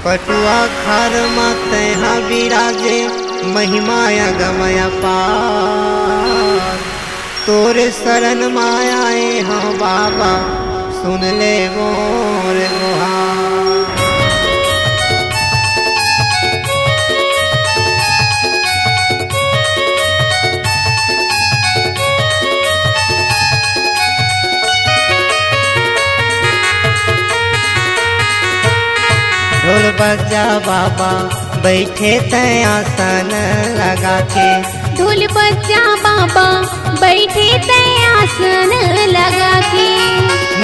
पटुआ खार माते हा विराजे महिमा गमय पार। तोरे शरण मायाए हाँ बाबा सुन ले मोर गुहार। ढोल बजा बाबा बैठे तय आसन लगा के। ढोल बजा बाबा बैठे तय आसन लगा के।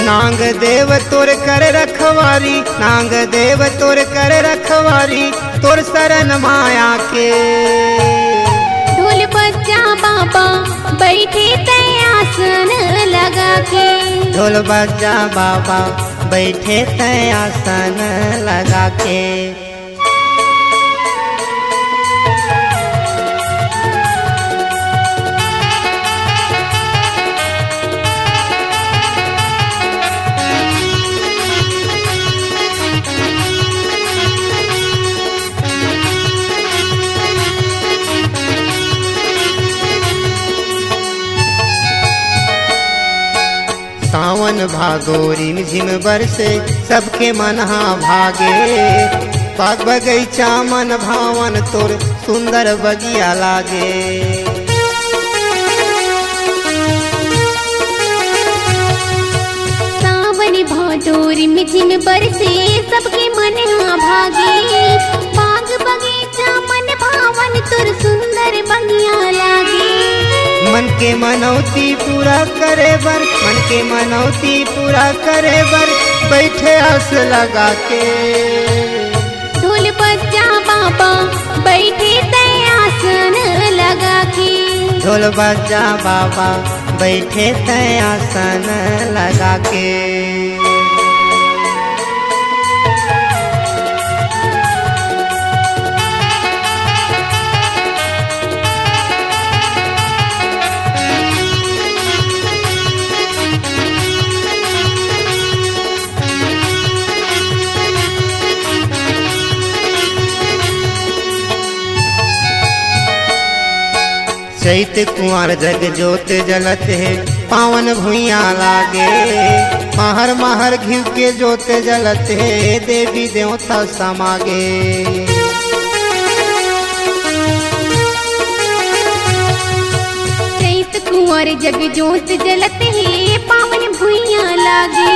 नांग देव तोर कर रखवारी, नांग देव तोर कर रखवारी, तोर शरण माया के। ढोल बजा बाबा बैठे तय आसन लगा के। ढोल बजा बाबा बैठे तय आसन लगा के। सावन भादो रिमझिम बरसे सबके मनहा भागे। बाग बगैचा मन भावन तोर सुंदर बगिया लागे। सावन भादो रिमझिम बरसे सबके मनहा भागे। बाग बगीचा मन भावन तोर सुंदर बगिया लागे। मन के मनौती पूरा करे बर, मन के मनौती पूरा करे बर बैठे आस लगा के। ढोल बजा बाबा बैठे तय आसन लगा के। ढोल बजा बाबा बैठे तय आसन लगा के। चैत कुंवर जग जोत जलत है पावन भुइया लागे। महर महर घिव के जोत जलत है देवी देवता समागे। चैत कुंवर जग जोत जलत है पावन भुइया लागे।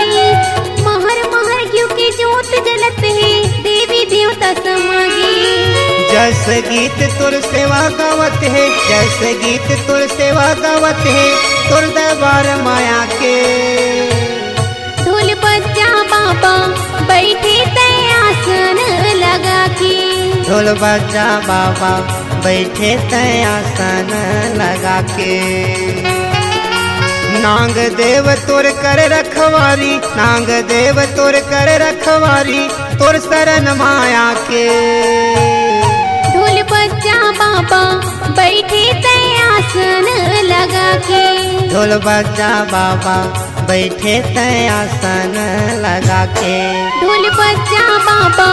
महर महर घिव के जोत जलत है देवी देवता समागे। जैसे गीत तुर सेवा गावत है, जैसे गीत तुर सेवा गावत है तुर दरबार माया के। ढोल बजा बाबा बैठे तय आसन लगा के। ढोल बजा बाबा बैठे तय आसन लगा के। नांग देव तोर कर रखवारी, नांग देव तोर कर रखवारी, तोर शरण माया के। ढोल बजा बाबा बैठे तय आसन लगा के। ढोल बजा बाबा बैठे तय आसन लगा के। ढोल बजा बाबा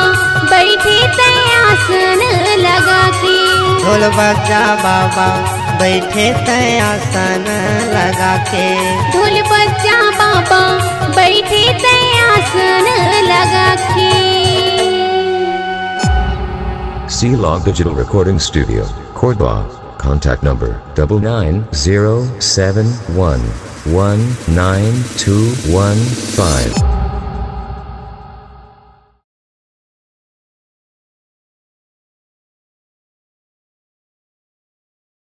बैठे तय आसन लगा के। ढोल बजा बाबा बैठे तय आसन लगा के। ढोल बजा बाबा बैठे तय आसन लगा के। C-Log Digital Recording Studio, Cordoba. Contact number 9907119215.